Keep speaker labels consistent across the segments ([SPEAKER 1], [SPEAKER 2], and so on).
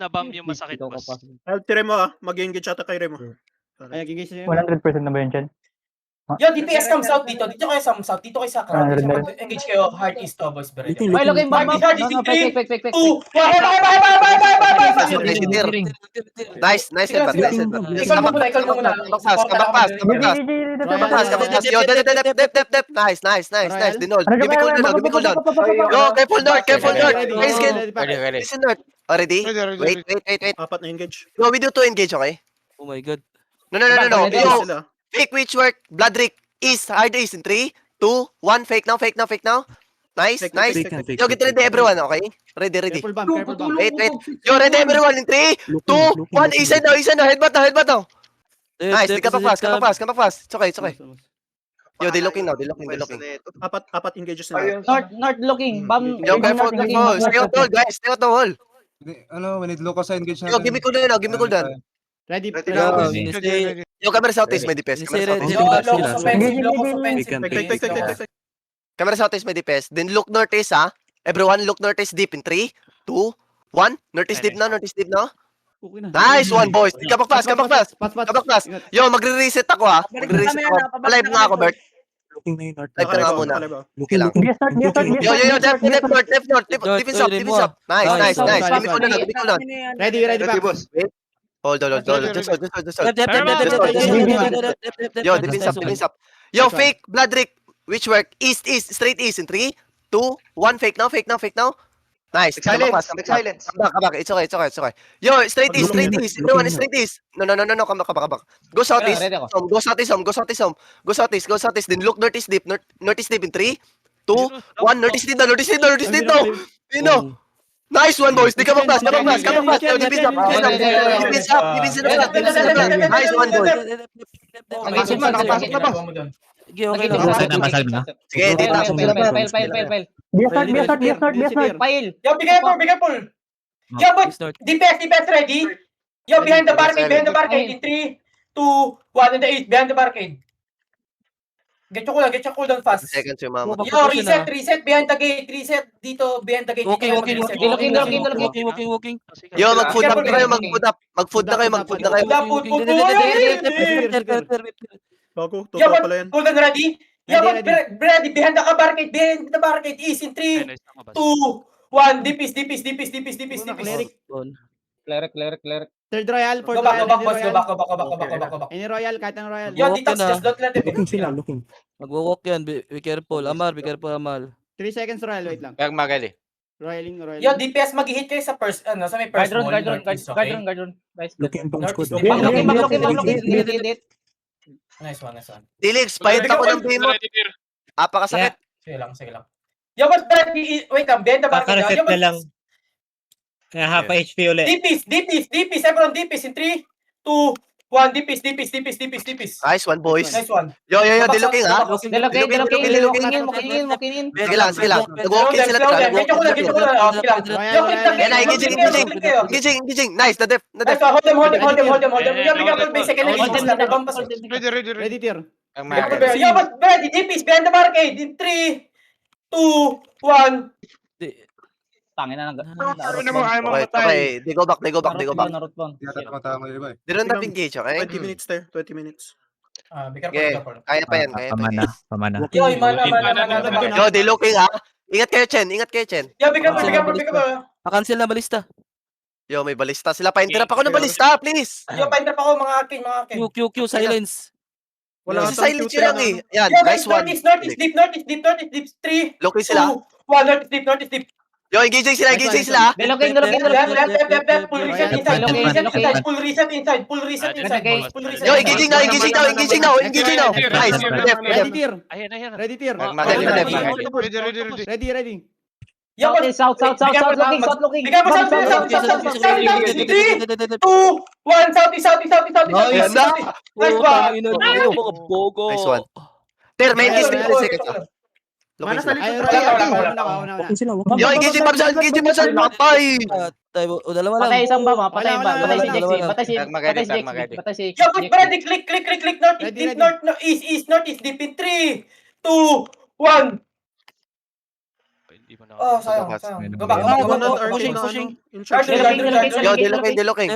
[SPEAKER 1] nabam yung masakit,
[SPEAKER 2] Ikaw
[SPEAKER 1] boss.
[SPEAKER 2] ka pa.
[SPEAKER 3] Si Remo mag-engage ata kay Remo.
[SPEAKER 2] Ay, gigis niya.
[SPEAKER 4] 100% na ba yun, Chen?
[SPEAKER 5] Yo, DPS come south dito. Dito kayo sa south. Dito kayo sa crowd. Mag-engage kayo. Heart east to, boys.
[SPEAKER 2] Ay, looking bomb. No, fake.
[SPEAKER 6] Nice headbutt.
[SPEAKER 5] Ikaw mo muna.
[SPEAKER 6] Kabakpas. Yo, dep. Nice. Dinol. Give me cooldown. Yo, careful north. Listen north. Already? Wait.
[SPEAKER 3] Apat na engage.
[SPEAKER 6] Yo, we do 2 engage, okay?
[SPEAKER 7] Oh my god.
[SPEAKER 6] No. Yo, fake witchwork. Bloodrick. East. Hard east in 3, 2, 1. Fake now. Nice. Yo, get ready everyone, okay? Ready.
[SPEAKER 2] Careful bomb.
[SPEAKER 6] Wait. Yo, ready everyone in 3, 2, 1. Isa now. Headbutt now. Nice. Di ka pa fast. It's okay. Yo, they looking now.
[SPEAKER 3] Apat engages na.
[SPEAKER 2] North looking. Bomb.
[SPEAKER 6] Yo, careful. Stay out the hole, guys. Stay out the hole.
[SPEAKER 8] We need Lucas sa engage
[SPEAKER 6] Yo, give me cooldown.
[SPEAKER 2] Ready.
[SPEAKER 6] Yo, camera southeast, may DPS. Camera southeast, may DPS. Then look northeast, ha? Everyone, look northeast deep in 3, 2, 1. Northeast deep now. Nice one, boys. Kabakpas. Yo, magre-reset ako, ha? Alive nga ako, Bert. Live ka nga muna. Okay lang. Yo, left north. Defense up. Nice. Give me cooldown.
[SPEAKER 2] Ready back.
[SPEAKER 6] Hold on. Just hold. Yo, defense up. Yo, fake, Bloodrick. Which work? East, straight east in 3, 2, 1. Fake now. Nice.
[SPEAKER 5] Silence.
[SPEAKER 6] Come back. It's okay. Yo, straight east. Everyone, straight east. No. Come back. Go southeast. Go southeast. Then look northeast deep. Northeast deep in 3, 2, 1. Northeast deep now. You know. Nice one, boys. Di ka pa pass. Yo, defense up. Nice one, boys.
[SPEAKER 7] Okay lang.
[SPEAKER 6] Sige, dito.
[SPEAKER 2] Fail. Pile.
[SPEAKER 5] Yo, be careful. Yo, but DPS ready. Yo, behind the barricade. In 3, 2, 1 in the 8. Behind the barricade. Get your cooldown fast.
[SPEAKER 6] Seconds yung mama.
[SPEAKER 5] Yo, reset behind the gate. Reset dito behind the gate.
[SPEAKER 7] Walking.
[SPEAKER 6] Yo, mag-food up na kayo. Mag-food na kayo.
[SPEAKER 3] Bago,
[SPEAKER 5] Yo,
[SPEAKER 3] total pala yan.
[SPEAKER 5] cooldown ready? Yo, ready behind the barricade. East in 3, 2, 1. DPS.
[SPEAKER 2] Cleric. Third royal.
[SPEAKER 5] Go back.
[SPEAKER 2] Any royal, kahit ang royal.
[SPEAKER 5] Yo, detox, just don't let it.
[SPEAKER 7] Magwo-walk yan. Be careful. Amal.
[SPEAKER 2] 3 seconds royal, wait lang.
[SPEAKER 1] Kaya magali.
[SPEAKER 2] Royaling.
[SPEAKER 5] Yo, DPS mag-hit kayo sa first, sa may first wall.
[SPEAKER 2] Guard. Guys.
[SPEAKER 4] Looking
[SPEAKER 5] Nice one.
[SPEAKER 6] Dilix, pahit ako ng Behemoth. Apakasakit.
[SPEAKER 5] Sige lang. Yo, but wait lang, behind the barricade.
[SPEAKER 9] Kaka-reset na lang. Kaya half HP ulit.
[SPEAKER 5] DPS, everyone DPS in 3, 2, 1. DPS.
[SPEAKER 6] Nice one, boys.
[SPEAKER 5] Nice one.
[SPEAKER 6] Yo, dilooking, ha?
[SPEAKER 2] Dilooking.
[SPEAKER 6] Sige lang. Nag-walking sila.
[SPEAKER 5] Get ko lang. Yo,
[SPEAKER 6] Engaging. Nice, na def.
[SPEAKER 5] Hold them. Yo, bigyan ko basic.
[SPEAKER 2] Ready tier.
[SPEAKER 5] Yo, but ready. DPS behind the barricade in 3, 2, 1.
[SPEAKER 2] Tangin na
[SPEAKER 6] Okay. They go back.
[SPEAKER 2] Narutbon.
[SPEAKER 6] They don't have engage, okay?
[SPEAKER 3] 20 minutes there. 20 minutes.
[SPEAKER 5] Be
[SPEAKER 6] Okay.
[SPEAKER 5] careful.
[SPEAKER 6] Kaya pa yan.
[SPEAKER 4] Pamana.
[SPEAKER 5] Yo, mana.
[SPEAKER 6] Yo, they looking, ha? Ingat kayo, Chen.
[SPEAKER 5] Yo, be careful.
[SPEAKER 7] Pakancel na balista.
[SPEAKER 6] Yo, may balista sila. Pa-interrupt ako ng balista, please.
[SPEAKER 5] Yo, pa-interrupt ako mga akin.
[SPEAKER 7] Q, silence.
[SPEAKER 3] Wala
[SPEAKER 6] Kasi silent yun lang, eh. Yan,
[SPEAKER 5] Yo,
[SPEAKER 6] nice one.
[SPEAKER 5] Northeast deep. 3,
[SPEAKER 6] Looking sila.
[SPEAKER 5] 2, 1. Northeast deep.
[SPEAKER 6] Yo, engaging sila. ha?
[SPEAKER 2] Dilooking.
[SPEAKER 5] Left. Full reset inside.
[SPEAKER 6] Yo, engaging now. Nice.
[SPEAKER 2] Ready tier.
[SPEAKER 1] Ayan.
[SPEAKER 2] Ready tier.
[SPEAKER 1] Ready.
[SPEAKER 2] Ready.
[SPEAKER 5] Yo,
[SPEAKER 2] South looking.
[SPEAKER 5] Bigyan mo south. 3, 2, 1. Southeast.
[SPEAKER 6] Nice.
[SPEAKER 5] Nice one.
[SPEAKER 6] Nice one. Ter, may engage 30 seconds.
[SPEAKER 3] Mana sa likod?
[SPEAKER 2] Wala.
[SPEAKER 6] Yo, engaging Babsan. Napay.
[SPEAKER 7] Dalawa lang.
[SPEAKER 2] Patay isang ba? Patay si
[SPEAKER 5] Yo, ready. Click. Northeast deep in 3, 2, 1. Oh, sayang.
[SPEAKER 6] Bukas.
[SPEAKER 5] Go back.
[SPEAKER 3] Go
[SPEAKER 5] Go
[SPEAKER 3] na
[SPEAKER 5] back.
[SPEAKER 3] RG
[SPEAKER 7] pushing,
[SPEAKER 3] na
[SPEAKER 7] pushing.
[SPEAKER 3] ano. In charge.
[SPEAKER 6] Yo, diloking.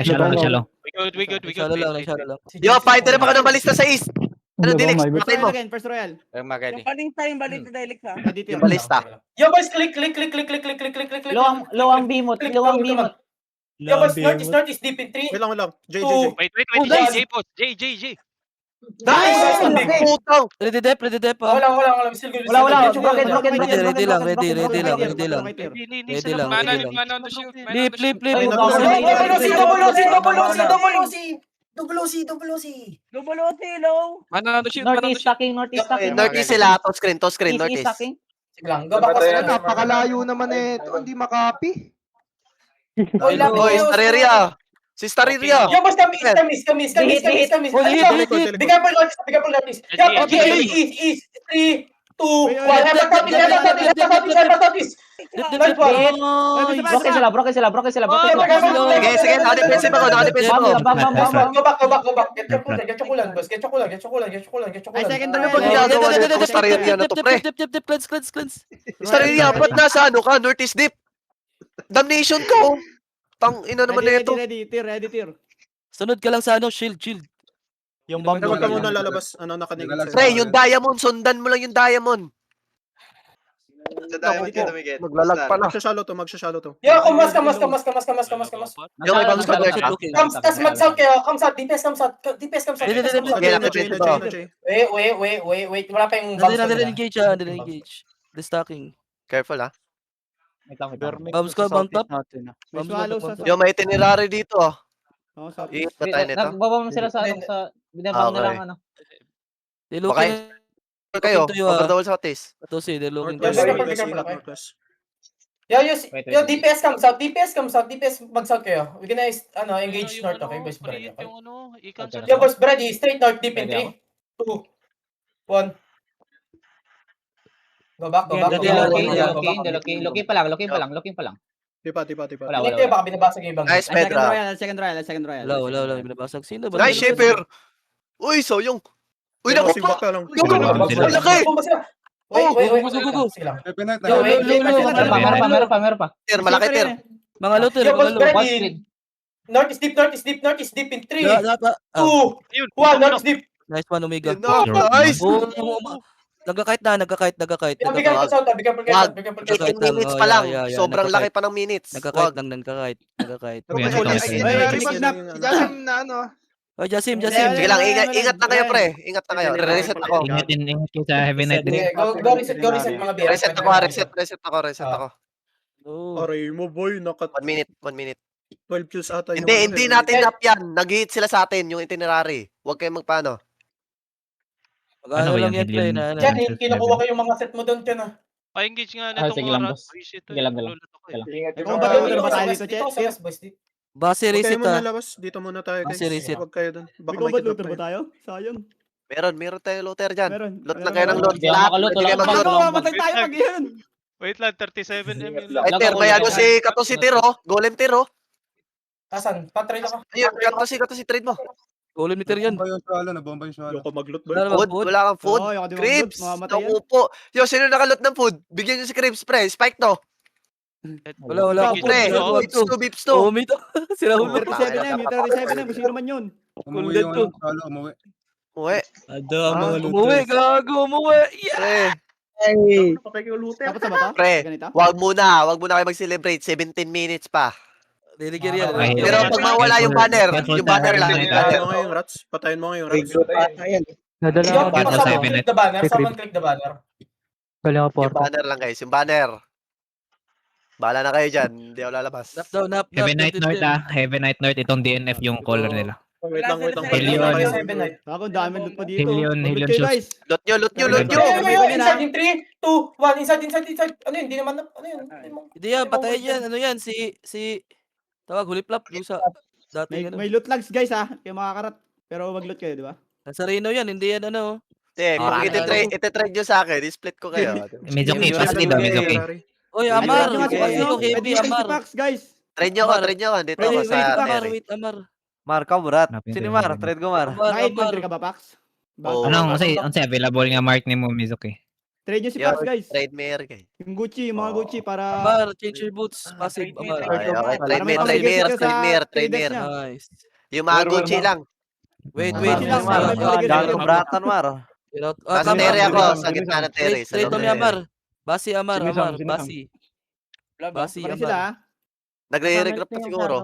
[SPEAKER 9] Shallow.
[SPEAKER 7] Shallow lang, shallow lang.
[SPEAKER 6] Yo, fighter pa ka ng balista sa east. Ano, Dilix? Patayin mo.
[SPEAKER 2] First Royal.
[SPEAKER 1] Magaling.
[SPEAKER 6] Yung balista.
[SPEAKER 5] Yo, boys, click.
[SPEAKER 2] Low ang bimot. Low ang bimot.
[SPEAKER 5] Yo, boys, northeast deep in 3.
[SPEAKER 3] Wait lang. J.
[SPEAKER 4] Wait,
[SPEAKER 7] Oh, nice.
[SPEAKER 4] J.
[SPEAKER 6] Nice! Putang!
[SPEAKER 7] Ready dep ah.
[SPEAKER 5] Wala. Still good.
[SPEAKER 2] Wala.
[SPEAKER 7] Ready lang. Flip.
[SPEAKER 2] Northeast stacking.
[SPEAKER 6] Northeast sila. Top screen.
[SPEAKER 2] East
[SPEAKER 6] Northeast.
[SPEAKER 2] stacking.
[SPEAKER 5] Sige lang. Go back.
[SPEAKER 1] Napakalayo naman ito. Hindi makapi.
[SPEAKER 5] Oy,
[SPEAKER 6] Boy, Stariria. Si Stariria.
[SPEAKER 5] Yo, boys, kamis. Be careful, notice. Yo, east. 3, 2, 1. Notice. Nice one.
[SPEAKER 2] Broken sila.
[SPEAKER 6] Sige. Naka-defensive ako.
[SPEAKER 5] Go back. Get your kulan, boys. Get your kulan.
[SPEAKER 2] Ay, second
[SPEAKER 6] Ano
[SPEAKER 2] Royal.
[SPEAKER 6] ba ginagawa nito? Stariria na to, pre.
[SPEAKER 7] Cleanse.
[SPEAKER 6] Stariria, ba't nasa ano ka? Northeast deep. Damnation ka, oh. Tang ina naman na ito.
[SPEAKER 2] Ready, tier.
[SPEAKER 7] Sunod ka lang sa ano, shield.
[SPEAKER 2] Yung
[SPEAKER 3] Huwag ka muna lalabas. Ano, nakanig.
[SPEAKER 6] Pre, yung diamond. Sundan mo lang yung diamond. Maglalag pa na.
[SPEAKER 3] Magsashallow to.
[SPEAKER 5] Yo, kamas.
[SPEAKER 6] Yung ibang squad na siya.
[SPEAKER 5] Tas mag-south kayo. Come south. DPS come south. Wait. Wala pa yung bombs.
[SPEAKER 7] Hindi engage. Restocking.
[SPEAKER 6] Careful, ha.
[SPEAKER 7] Bombs ko, bang top.
[SPEAKER 2] May swallow sa
[SPEAKER 6] Yung may itinerary dito, ah.
[SPEAKER 2] south.
[SPEAKER 6] Ingat na tayo nito.
[SPEAKER 2] Nagbaba mo sila sa binabang
[SPEAKER 6] Okay.
[SPEAKER 2] nilang ano.
[SPEAKER 7] Looking
[SPEAKER 6] Kayo,
[SPEAKER 7] to you, ah.
[SPEAKER 6] overdouble sa Otis.
[SPEAKER 7] Ito si, they're looking to
[SPEAKER 5] Northwest.
[SPEAKER 7] you.
[SPEAKER 5] Yo, DPS come south. DPS mag-south kayo. We're gonna engage north, okay, boys, Brady. Okay? Yo, boys, Brady, straight north, deep in 3, 2, 1. Go back.
[SPEAKER 2] Looking pa lang.
[SPEAKER 3] Tipa.
[SPEAKER 2] Wala.
[SPEAKER 5] Hindi kayo baka binabasag yung ibang.
[SPEAKER 6] Nice, Pedra.
[SPEAKER 2] Second Royal.
[SPEAKER 7] Wala, binabasag. Sino ba?
[SPEAKER 6] Nice, Shaper. Uy, soyong. Uy, naku pa.
[SPEAKER 3] Back ka lang.
[SPEAKER 6] Laki.
[SPEAKER 5] Wait.
[SPEAKER 7] Go.
[SPEAKER 5] Sige lang.
[SPEAKER 2] Meron pa.
[SPEAKER 6] Tier, malaki tier.
[SPEAKER 7] Mga looter,
[SPEAKER 5] Yo, boys,
[SPEAKER 7] mga looter.
[SPEAKER 5] Brady. Northeast deep in 3, 2,
[SPEAKER 7] Ah,
[SPEAKER 5] 1, northeast deep.
[SPEAKER 7] nice one, Omega.
[SPEAKER 6] Nice.
[SPEAKER 7] Nagkakite.
[SPEAKER 5] Bigyan ko south, bigyan ko
[SPEAKER 6] Wag.
[SPEAKER 5] south.
[SPEAKER 6] 18 minutes pa lang. Sobrang laki pa ng minutes.
[SPEAKER 7] Nagkakite
[SPEAKER 6] Wag.
[SPEAKER 7] lang, nagkakite.
[SPEAKER 1] Jasim na ano.
[SPEAKER 7] Oh, Jasim.
[SPEAKER 6] Sige lang, ingat na kayo, pre. Ingat na kayo. Reset ako.
[SPEAKER 9] Ingat kayo sa Heavy Night din.
[SPEAKER 5] Go reset mga beer.
[SPEAKER 6] Reset ako.
[SPEAKER 7] Oh.
[SPEAKER 3] Aray mo, boy.
[SPEAKER 6] 1 minute.
[SPEAKER 3] 12 kills ata.
[SPEAKER 6] Hindi natin nap yan. Nag-hit sila sa atin, yung itinerary. Huwag kayong magpaano.
[SPEAKER 7] Ano lang yan, pre.
[SPEAKER 5] Diyan, kinukuha ko yung mga set mo doon, Tiyan, ah.
[SPEAKER 4] Pa-engage nga na itong oras. Sige lang.
[SPEAKER 7] Base
[SPEAKER 3] Huwag kayo
[SPEAKER 7] reset
[SPEAKER 3] muna
[SPEAKER 7] ah.
[SPEAKER 3] labas. Dito muna tayo, guys.
[SPEAKER 7] Base reset.
[SPEAKER 3] Huwag kayo dun. Baka
[SPEAKER 2] Ikaw
[SPEAKER 3] may
[SPEAKER 2] ba
[SPEAKER 3] kidnap
[SPEAKER 2] looter ba
[SPEAKER 3] tayo.
[SPEAKER 2] tayo? Sayang.
[SPEAKER 6] Meron tayo looter dyan.
[SPEAKER 2] Meron.
[SPEAKER 6] Lot lang kayo ng loot.
[SPEAKER 2] Hindi ako
[SPEAKER 6] Lahat,
[SPEAKER 2] makalot,
[SPEAKER 6] pwede kayo
[SPEAKER 2] wala
[SPEAKER 6] mag-loot.
[SPEAKER 2] akong mamatay tayo pag yan.
[SPEAKER 4] Wait lang, 37 ml lang.
[SPEAKER 6] Ay, ter, may ano si Kato si Tiro. Golem Tiro.
[SPEAKER 5] Asan? Patrol ako.
[SPEAKER 6] Ayun, Kato si trade mo.
[SPEAKER 7] Golem meter yan.
[SPEAKER 8] Nabomba yung swallow.
[SPEAKER 3] Ayoko mag-loot, boy.
[SPEAKER 7] Wala ba
[SPEAKER 6] Food,
[SPEAKER 7] food?
[SPEAKER 6] wala kang food.
[SPEAKER 2] Oo, ayoko di
[SPEAKER 6] Cribs,
[SPEAKER 2] mag-loot, mamamatay yan.
[SPEAKER 6] nakupo. Yo, sino nakalot ng food? Bigyan nyo si Cribs, pre. Spike to.
[SPEAKER 7] Wala.
[SPEAKER 6] Pre, beeps to.
[SPEAKER 7] Oh, mito. Sila ulo.
[SPEAKER 2] 37 na, may 37 na, sino man yun.
[SPEAKER 8] Umuwi yung swallow, umuwi.
[SPEAKER 6] Uwe,
[SPEAKER 7] Umuwi, gago, umuwi. Yeah!
[SPEAKER 2] Tapos sa bata?
[SPEAKER 6] pre.
[SPEAKER 2] Ganito?
[SPEAKER 6] Wag muna kayo mag-celebrate. 17 minutes pa.
[SPEAKER 7] Dinigyan yan.
[SPEAKER 9] Okay.
[SPEAKER 6] Pero pag mawala yung banner lang.
[SPEAKER 3] Patayin mo ngayon, Rats.
[SPEAKER 5] Yo,
[SPEAKER 9] Patrol sa
[SPEAKER 5] someone click the banner. Someone click the banner.
[SPEAKER 6] Yung banner lang, guys. Yung banner. Bahala na kayo dyan. Hindi ako lalabas.
[SPEAKER 7] Nap.
[SPEAKER 9] Heavy Night North Heavy Night North. Itong DNF yung color nila.
[SPEAKER 3] Wait lang.
[SPEAKER 9] Hillion.
[SPEAKER 2] Ako, dami loot pa dito.
[SPEAKER 9] Hillion
[SPEAKER 2] Loot
[SPEAKER 9] shoes.
[SPEAKER 2] kayo, guys.
[SPEAKER 6] Loot nyo.
[SPEAKER 5] Inside in 3, 2, 1. Inside. Ano yun? Hindi naman. Ano yun?
[SPEAKER 7] Hindi yan, patayin yan. Ano yan? Si tawag, huliplap. Yung sa dating ano.
[SPEAKER 2] May loot lags, guys, ha. Kayo makakarat. Pero mag-loot kayo, di ba?
[SPEAKER 7] Nasa Reno yan, hindi yan ano.
[SPEAKER 6] Kung ititrade nyo sa akin, i-split ko kayo.
[SPEAKER 9] Medyo okay. Pasti daw, medyo okay.
[SPEAKER 7] Oy, Amar.
[SPEAKER 2] Ay, di ba,
[SPEAKER 7] Heavy Amar.
[SPEAKER 2] packs, guys.
[SPEAKER 6] Trade nyo ako. Dito ako sa Terry.
[SPEAKER 7] Wait, Amar.
[SPEAKER 1] Mar ka, burat.
[SPEAKER 9] Sino Mar?
[SPEAKER 1] Trade ko, Mar.
[SPEAKER 2] Nakait ka ba, Pax?
[SPEAKER 6] Oo.
[SPEAKER 9] Anong, unsa available nga mark ni mo, Mizuki?
[SPEAKER 10] Trade nyo si
[SPEAKER 6] Yo,
[SPEAKER 10] Pax, guys.
[SPEAKER 6] trade mayor guys.
[SPEAKER 10] Yung Gucci, yung mga
[SPEAKER 6] Oo.
[SPEAKER 10] Gucci para...
[SPEAKER 7] Amar, change your boots. Passive, Amar.
[SPEAKER 6] Okay, okay.
[SPEAKER 10] Para
[SPEAKER 6] Trade
[SPEAKER 10] may
[SPEAKER 6] mayor, trade
[SPEAKER 10] pamigay
[SPEAKER 6] mayor,
[SPEAKER 10] ka sa
[SPEAKER 6] trade mayor, trade
[SPEAKER 10] traders
[SPEAKER 6] mayor.
[SPEAKER 10] niya.
[SPEAKER 7] Nice.
[SPEAKER 6] Yung mga Gucci lang.
[SPEAKER 7] Wait,
[SPEAKER 1] Ah,
[SPEAKER 7] wait.
[SPEAKER 10] Gucci lang,
[SPEAKER 1] Mar.
[SPEAKER 10] may pamigay
[SPEAKER 1] Jangan
[SPEAKER 10] ka.
[SPEAKER 1] keberatan, Mar.
[SPEAKER 6] Nasa
[SPEAKER 7] Tama.
[SPEAKER 6] tere ako,
[SPEAKER 10] Bilis,
[SPEAKER 6] sa gitna ng tere.
[SPEAKER 7] Trade,
[SPEAKER 6] Sa
[SPEAKER 7] trade
[SPEAKER 6] loob
[SPEAKER 7] to
[SPEAKER 6] ng
[SPEAKER 7] ni
[SPEAKER 6] tere.
[SPEAKER 7] Amar. Basi, Amar,
[SPEAKER 8] Sinisam,
[SPEAKER 7] Amar.
[SPEAKER 8] sinisam.
[SPEAKER 7] Basi. Basi,
[SPEAKER 10] Pare sila,
[SPEAKER 7] Amar.
[SPEAKER 10] ah.
[SPEAKER 6] Nagre-regroup pa siguro.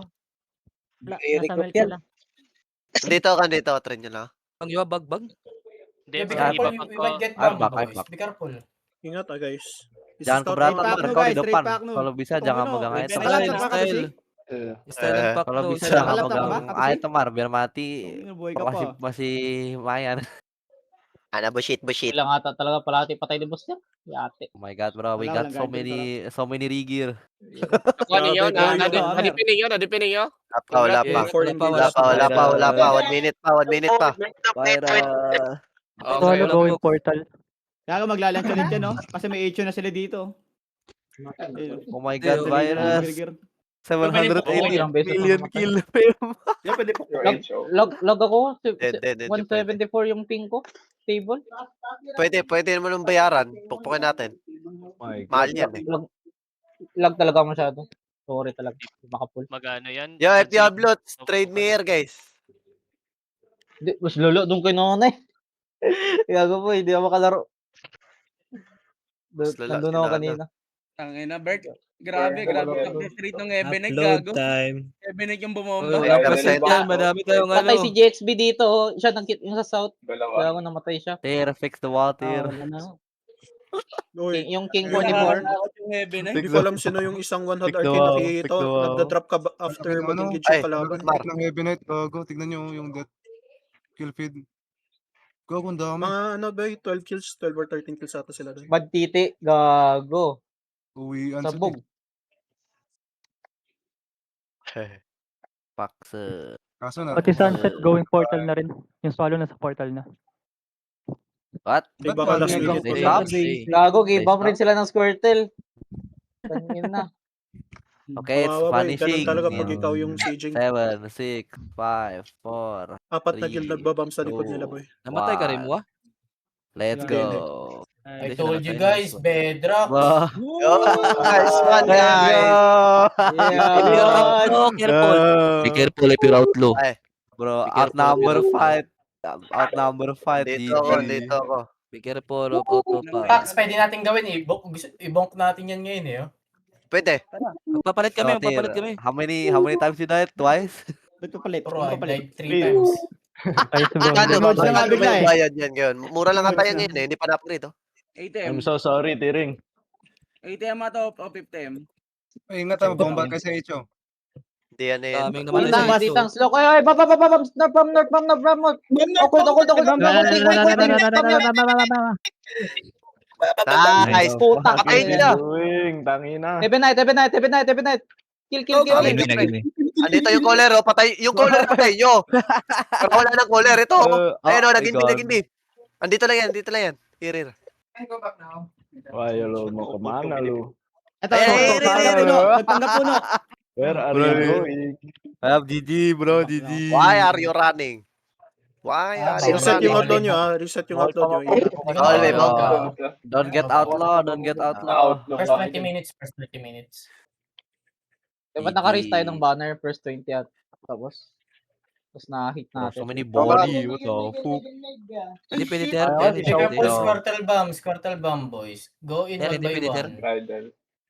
[SPEAKER 2] I-recruit yan.
[SPEAKER 6] Dito, trade nyo lang.
[SPEAKER 7] Ang yawa, bag.
[SPEAKER 4] Hindi,
[SPEAKER 5] Be
[SPEAKER 4] baka
[SPEAKER 5] careful,
[SPEAKER 4] iba
[SPEAKER 5] you might get
[SPEAKER 1] I'm
[SPEAKER 5] bombed,
[SPEAKER 1] back, I'm
[SPEAKER 5] boys.
[SPEAKER 1] back.
[SPEAKER 5] Be careful.
[SPEAKER 3] Ingat guys.
[SPEAKER 1] Jangan keberatan,
[SPEAKER 10] Trade
[SPEAKER 1] Mar.
[SPEAKER 10] pack no,
[SPEAKER 1] Kau di
[SPEAKER 10] guys, trade
[SPEAKER 1] depan.
[SPEAKER 10] pack no.
[SPEAKER 1] Kalau bisa
[SPEAKER 10] Kung
[SPEAKER 1] jangan
[SPEAKER 10] ano,
[SPEAKER 1] megang
[SPEAKER 10] may
[SPEAKER 1] item.
[SPEAKER 10] pera
[SPEAKER 7] Style,
[SPEAKER 10] lang,
[SPEAKER 7] style. Style and pack
[SPEAKER 1] Kalau
[SPEAKER 7] to.
[SPEAKER 1] bisa
[SPEAKER 10] Style.
[SPEAKER 1] jangan
[SPEAKER 10] Kalap na
[SPEAKER 1] megang
[SPEAKER 10] ba? Apa sih?
[SPEAKER 1] item, Mar. Biar mati.
[SPEAKER 10] Buhay ka
[SPEAKER 1] Masih
[SPEAKER 10] pa.
[SPEAKER 1] masih lumayan.
[SPEAKER 6] Ano, bullshit.
[SPEAKER 2] Ilang ata talaga palati patay ni boss niya. Yate.
[SPEAKER 1] Oh my god, bro. We
[SPEAKER 10] Wala,
[SPEAKER 1] got
[SPEAKER 10] walang guardian,
[SPEAKER 1] so many rigir.
[SPEAKER 3] Ano yun?
[SPEAKER 10] Nadipin
[SPEAKER 6] Wala pa, wala pa.
[SPEAKER 7] Yes, wala pa,
[SPEAKER 6] Wala pa. 1 minute pa.
[SPEAKER 7] Solo going
[SPEAKER 2] portal.
[SPEAKER 10] Kaya ka maglalanch ulit yan, no? Kasi may HO na sila dito.
[SPEAKER 1] Oh my god, virus.
[SPEAKER 10] Virus.
[SPEAKER 1] 780
[SPEAKER 2] ilang beses
[SPEAKER 1] million
[SPEAKER 2] namatay.
[SPEAKER 1] kill.
[SPEAKER 2] Log ako.
[SPEAKER 6] Hindi.
[SPEAKER 2] 174 yung ping ko. Stable.
[SPEAKER 6] Pwede mo nung bayaran. Pukpukin natin. Mahal yan eh.
[SPEAKER 2] Log talaga masyado. Sorry talaga. Makapul.
[SPEAKER 4] Magano yan?
[SPEAKER 6] Yo, if you have loot, trade mayor guys.
[SPEAKER 2] Di, mas lolo doon kay nanay. Gago po, hindi ako makalaro.
[SPEAKER 6] Mas lolo,
[SPEAKER 2] Nandun ako
[SPEAKER 6] sinalo.
[SPEAKER 2] kanina.
[SPEAKER 11] Tangina, Bert. Grabe update rate ng Ebenek, gago. Ebenek yung bumomba.
[SPEAKER 6] Wala pa
[SPEAKER 7] Percent yan, madami tayong ano.
[SPEAKER 2] Patay si JXB dito. Oh. Siya nagkit yung sa south. Kaya ako namatay siya.
[SPEAKER 1] There, fix the water.
[SPEAKER 2] Wala na.
[SPEAKER 3] Uy,
[SPEAKER 2] Yung King
[SPEAKER 3] Yun,
[SPEAKER 2] 44.
[SPEAKER 11] Nakakatakot yung Ebenek.
[SPEAKER 3] hindi ko alam sino yung isang 100
[SPEAKER 1] Pick the
[SPEAKER 3] RK
[SPEAKER 1] wall,
[SPEAKER 3] nakikita.
[SPEAKER 1] pick the wall.
[SPEAKER 3] Nagda-drop ka after
[SPEAKER 8] Ano?
[SPEAKER 3] mag-engage
[SPEAKER 6] Ay,
[SPEAKER 3] yung kalaban.
[SPEAKER 6] Mar.
[SPEAKER 8] Ng Heavy Knight, gago. Tignan nyo yung death kill feed. Gago, ang dami.
[SPEAKER 3] Mga ano ba, 12 kills, 12 or 13 kills ata sila doon.
[SPEAKER 2] Bad titi. Gago.
[SPEAKER 8] Uwian sila.
[SPEAKER 2] Sabog.
[SPEAKER 1] Pakse.
[SPEAKER 8] Kaso na.
[SPEAKER 2] going portal na rin. Yung swallow na sa portal na.
[SPEAKER 1] What?
[SPEAKER 3] Di ba ka last
[SPEAKER 1] Stay
[SPEAKER 3] minute?
[SPEAKER 1] stop.
[SPEAKER 2] Gago, give up rin sila ng Squirtle. Tangin na.
[SPEAKER 1] Okay, it's
[SPEAKER 3] Kawawa ba eh, ganun
[SPEAKER 1] vanishing.
[SPEAKER 3] talaga pag ikaw yung sieging.
[SPEAKER 1] 7, 6, 5, 4.
[SPEAKER 3] Apat na guild
[SPEAKER 1] 3,
[SPEAKER 3] nagbabam sa likod
[SPEAKER 1] 2,
[SPEAKER 3] nila boy.
[SPEAKER 7] Namatay ka rin mo, ah.
[SPEAKER 1] Let's
[SPEAKER 3] Hindi,
[SPEAKER 1] go.
[SPEAKER 5] I told you guys, Bedrock.
[SPEAKER 1] Bah.
[SPEAKER 6] Yo, nice one guys.
[SPEAKER 7] Oh, careful. Be careful if you're outlaw.
[SPEAKER 1] Bro,
[SPEAKER 6] Be careful,
[SPEAKER 1] outnumber
[SPEAKER 6] be careful.
[SPEAKER 1] fight. Outnumber fight.
[SPEAKER 6] Dito ako.
[SPEAKER 7] Be careful of auto pa.
[SPEAKER 5] Pax, pwede natin gawin eh. I-bonk natin yan ngayon eh. Oh.
[SPEAKER 6] Pwede.
[SPEAKER 7] Magpapalit kami,
[SPEAKER 1] Rotir,
[SPEAKER 7] magpapalit kami.
[SPEAKER 1] How many times you died? Twice?
[SPEAKER 10] Ba't papalit?
[SPEAKER 5] Bro, I
[SPEAKER 10] Papalit.
[SPEAKER 5] died 3 times.
[SPEAKER 6] Ano
[SPEAKER 10] Remote lang bigla eh.
[SPEAKER 6] bayad yan ngayon? Mura lang ata yan ngayon eh. Hindi pa na-upgrade oh.
[SPEAKER 11] ATM.
[SPEAKER 1] so sorry, Tiring.
[SPEAKER 11] ATM ato o 50M.
[SPEAKER 8] Ay, ingat ha, bomba kayo sa HO.
[SPEAKER 6] Hindi yan eh.
[SPEAKER 7] Daming namatay
[SPEAKER 2] Ditang,
[SPEAKER 7] sa
[SPEAKER 2] ditang, slow. Ay, bam. North.
[SPEAKER 6] Nice.
[SPEAKER 2] Putak.
[SPEAKER 6] Patayin nila.
[SPEAKER 2] Heaven Knight. Kill.
[SPEAKER 6] Andito yung caller oh. Patay. Yung caller patay nyo. Pero wala nang caller. Ito. Ayun oh. Naging B. Andito lang yan. Irir.
[SPEAKER 10] Ito,
[SPEAKER 6] Ay,
[SPEAKER 10] nagpanggap puno.
[SPEAKER 1] Where are you going? I have GG, bro. GG.
[SPEAKER 6] Why are you running?
[SPEAKER 3] Reset yung outlaw nyo ah. Reset yung outlaw nyo.
[SPEAKER 6] Always,
[SPEAKER 1] Don't get outlaw.
[SPEAKER 5] First 20 minutes.
[SPEAKER 2] Ba't naka-raise tayo ng banner first 20 at tapos na-hit natin.
[SPEAKER 1] So many body. What the fuck?
[SPEAKER 7] Hindi pwede
[SPEAKER 5] Be careful, Squirtle bomb, boys. Go in
[SPEAKER 7] Hindi
[SPEAKER 5] one by
[SPEAKER 7] pwede,
[SPEAKER 5] one.